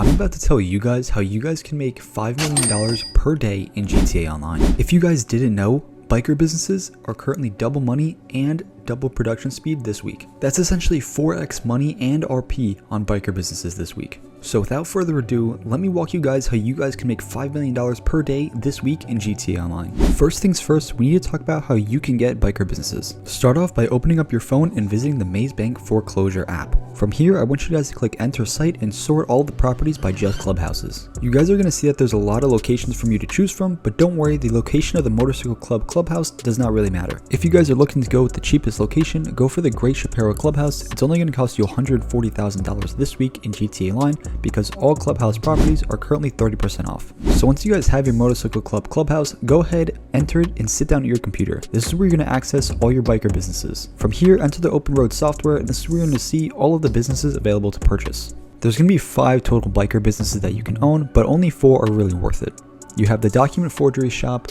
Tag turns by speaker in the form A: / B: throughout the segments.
A: I'm about to tell you guys how you guys can make $5 million per day in GTA Online. If you guys didn't know, biker businesses are currently double money and double production speed this week. That's essentially 4x money and RP on biker businesses this week. So without further ado, let me walk you guys how you guys can make $5 million per day this week in GTA Online. First things first, we need to talk about how you can get biker businesses. Start off by opening up your phone and visiting the Maze Bank foreclosure app. From here, I want you guys to click enter site and sort all the properties by just clubhouses. You guys are going to see that there's a lot of locations for you to choose from, but don't worry, the location of the Motorcycle Club clubhouse does not really matter. If you guys are looking to go with the cheapest location, go for the Great Shapiro clubhouse. It's only going to cost you $140,000 this week in GTA Online because all clubhouse properties are currently 30% off. So once you guys have your Motorcycle Club clubhouse, go ahead, enter it, and sit down at your computer. This is where you're going to access all your biker businesses. From here, enter the Open Road software, and this is where you're going to see all of the businesses available to purchase. There's going to be 5 total biker businesses that you can own, but only 4 are really worth it. You have the Document Forgery Shop,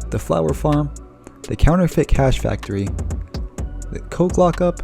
A: the Flower Farm, the Counterfeit Cash Factory, the Coke Lockup,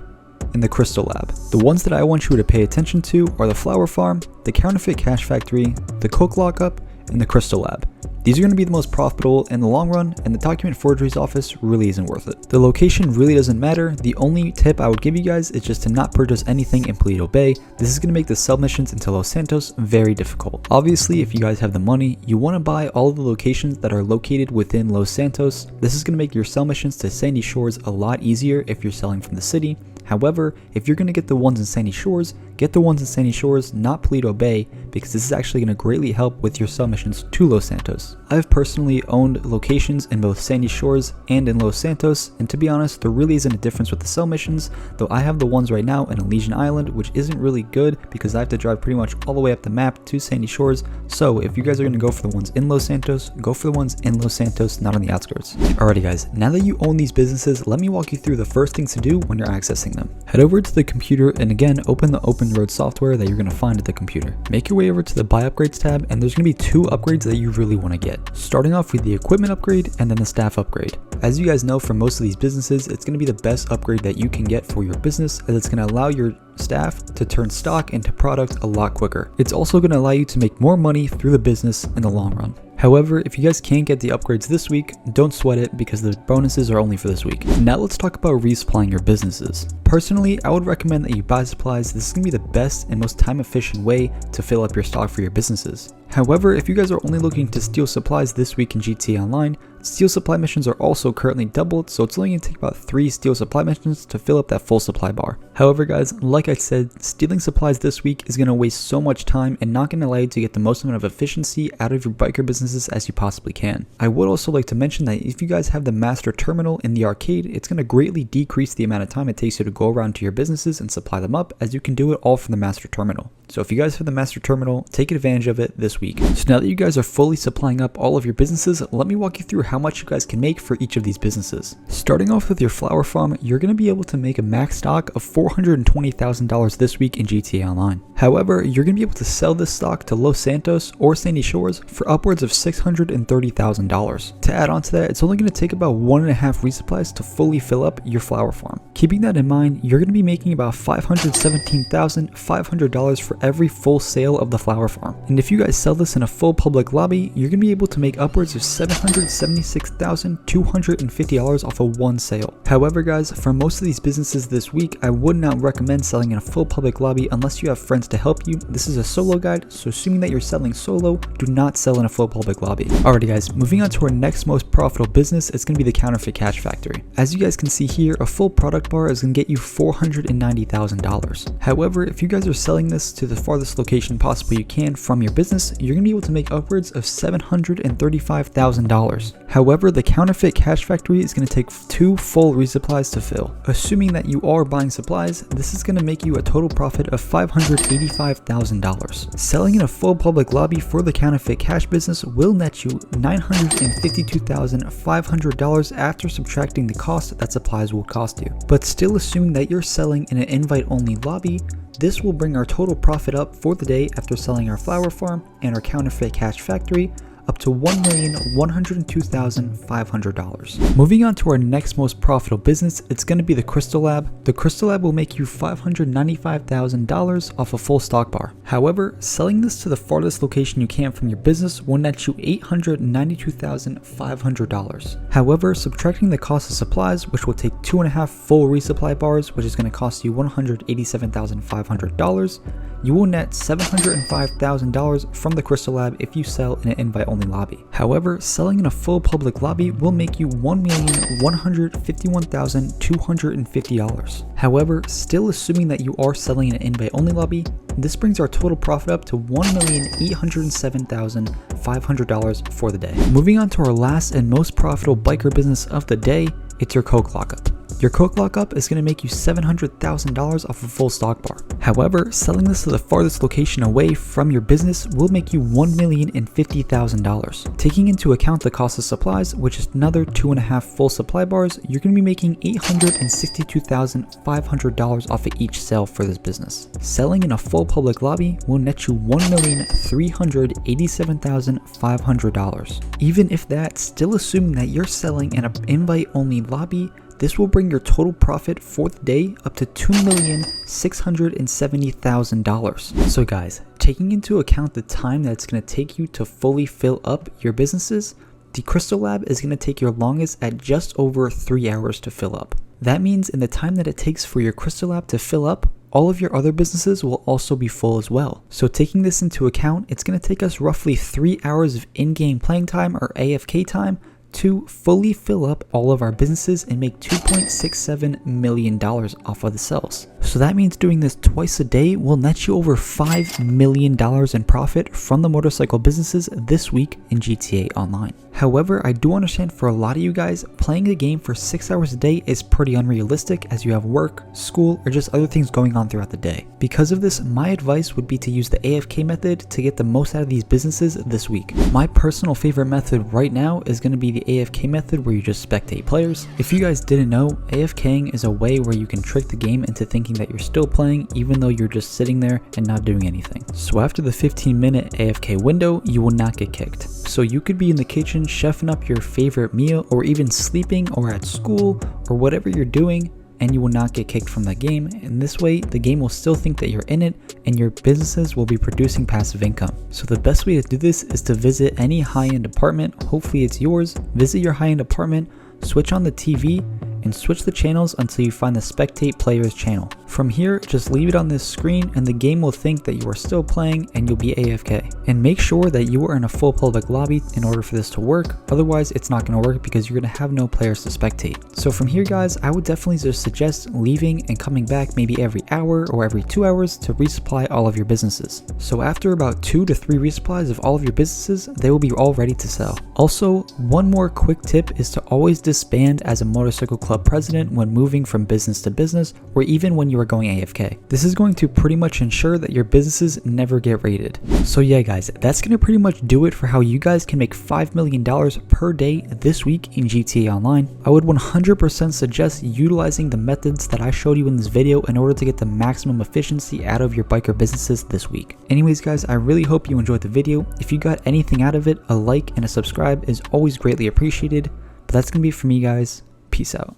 A: and the Crystal Lab. The ones that I want you to pay attention to are the Flower Farm, the Counterfeit Cash Factory, the Coke Lockup, and the Crystal Lab. These are going to be the most profitable in the long run, and the Document Forgery's office really isn't worth it. The location really doesn't matter. The only tip I would give you guys is just to not purchase anything in Paleto Bay. This is going to make the sub missions into Los Santos very difficult. Obviously, if you guys have the money, you want to buy all of the locations that are located within Los Santos. This is going to make your sell missions to Sandy Shores a lot easier if you're selling from the city. However, if you're going to get the ones in Sandy Shores, get the ones in Sandy Shores, not Paleto Bay, because this is actually going to greatly help with your submissions to Los Santos. I've personally owned locations in both Sandy Shores and in Los Santos, and to be honest, there really isn't a difference with the sell missions, though I have the ones right now in Elysian Island, which isn't really good because I have to drive pretty much all the way up the map to Sandy Shores. So if you guys are going to go for the ones in Los Santos, go for the ones in Los Santos, not on the outskirts. Alrighty guys, now that you own these businesses, let me walk you through the first things to do when you're accessing them. Head over to the computer and again open the Open Road software that you're going to find at the computer. Make your way over to the Buy Upgrades tab, and there's going to be 2 upgrades that you really want to get. Starting off with the equipment upgrade and then the staff upgrade. As you guys know, for most of these businesses, it's going to be the best upgrade that you can get for your business, as it's going to allow your staff to turn stock into product a lot quicker. It's also going to allow you to make more money through the business in the long run. However, if you guys can't get the upgrades this week, don't sweat it because the bonuses are only for this week. Now let's talk about resupplying your businesses. Personally, I would recommend that you buy supplies. This is going to be the best and most time efficient way to fill up your stock for your businesses. However, if you guys are only looking to steal supplies this week in GTA Online, steal supply missions are also currently doubled, so it's only going to take about 3 steal supply missions to fill up that full supply bar. However guys, like I said, stealing supplies this week is going to waste so much time and not going to allow you to get the most amount of efficiency out of your biker businesses as you possibly can. I would also like to mention that if you guys have the master terminal in the arcade, it's going to greatly decrease the amount of time it takes you to go around to your businesses and supply them up, as you can do it all from the master terminal. So if you guys have the master terminal, take advantage of it this week. So now that you guys are fully supplying up all of your businesses, let me walk you through how much you guys can make for each of these businesses. Starting off with your flower farm, you're going to be able to make a max stock of $420,000 this week in GTA Online. However, you're going to be able to sell this stock to Los Santos or Sandy Shores for upwards of $630,000. To add on to that, it's only going to take about 1.5 resupplies to fully fill up your flower farm. Keeping that in mind, you're going to be making about $517,500 for every full sale of the flower farm. And if you guys sell this in a full public lobby, you're going to be able to make upwards of $776,250 off of one sale. However guys, for most of these businesses this week, I would not recommend selling in a full public lobby unless you have friends to help you. This is a solo guide, so assuming that you're selling solo, do not sell in a full public lobby. Alrighty guys, moving on to our next most profitable business, it's going to be the Counterfeit Cash Factory. As you guys can see here, a full product bar is going to get you $490,000. However, if you guys are selling this to the farthest location possible you can from your business, you're going to be able to make upwards of $735,000. However, the Counterfeit Cash Factory is going to take 2 full resupplies to fill. Assuming that you are buying supplies, this is going to make you a total profit of $585,000. Selling in a full public lobby for the Counterfeit Cash business will net you $952,500 after subtracting the cost that supplies will cost you. But still, assuming that you're selling in an invite-only lobby, this will bring our total profit up for the day after selling our flower farm and our Counterfeit Cash Factory up to $1,102,500. Moving on to our next most profitable business, it's going to be the Crystal Lab. The Crystal Lab will make you $595,000 off a full stock bar. However, selling this to the farthest location you can from your business will net you $892,500. However, subtracting the cost of supplies, which will take 2.5 full resupply bars, which is going to cost you $187,500, you will net $705,000 from the Crystal Lab if you sell in an invite-only lobby. However, selling in a full public lobby will make you $1,151,250. However, still assuming that you are selling in an invite-only lobby, this brings our total profit up to $1,807,500 for the day. Moving on to our last and most profitable biker business of the day, it's your Coke lockup. Your Coke lockup is going to make you $700,000 off a full stock bar. However, selling this to the farthest location away from your business will make you $1,050,000. Taking into account the cost of supplies, which is another 2.5 full supply bars, you're going to be making $862,500 off of each sale for this business. Selling in a full public lobby will net you $1,387,500. Even if that's still assuming that you're selling in an invite-only lobby, this will bring your total profit for the day up to $2,670,000. So guys, taking into account the time that it's going to take you to fully fill up your businesses, the Crystal Lab is going to take your longest at just over 3 hours to fill up. That means in the time that it takes for your Crystal Lab to fill up, all of your other businesses will also be full as well. So taking this into account, it's going to take us roughly 3 hours of in-game playing time or AFK time to fully fill up all of our businesses and make $2.67 million off of the sales. So that means doing this twice a day will net you over $5 million in profit from the motorcycle businesses this week in GTA Online. However, I do understand for a lot of you guys, playing the game for 6 hours a day is pretty unrealistic as you have work, school, or just other things going on throughout the day. Because of this, my advice would be to use the AFK method to get the most out of these businesses this week. My personal favorite method right now is going to be the AFK method where you just spectate players. If you guys didn't know, AFKing is a way where you can trick the game into thinking that you're still playing even though you're just sitting there and not doing anything. So after the 15-minute AFK window, you will not get kicked. So you could be in the kitchen chefing up your favorite meal or even sleeping or at school or whatever you're doing, and you will not get kicked from that game. And this way, the game will still think that you're in it and your businesses will be producing passive income. So the best way to do this is to visit any high-end apartment, hopefully it's yours, visit your high-end apartment, switch on the TV, and switch the channels until you find the Spectate Players channel. From here, just leave it on this screen and the game will think that you are still playing and you'll be AFK. And make sure that you are in a full public lobby in order for this to work, otherwise it's not going to work because you're going to have no players to spectate. So from here guys, I would definitely just suggest leaving and coming back maybe every hour or every 2 hours to resupply all of your businesses. So after about 2 to 3 resupplies of all of your businesses, they will be all ready to sell. Also, one more quick tip is to always disband as a motorcycle club president when moving from business to business or even when you are going AFK. This is going to pretty much ensure that your businesses never get raided. So yeah guys, that's going to pretty much do it for how you guys can make $5 million per day this week in GTA Online. I would 100% suggest utilizing the methods that I showed you in this video in order to get the maximum efficiency out of your biker businesses this week. Anyways guys, I really hope you enjoyed the video. If you got anything out of it, a like and a subscribe is always greatly appreciated. But that's going to be it for me guys. Peace out.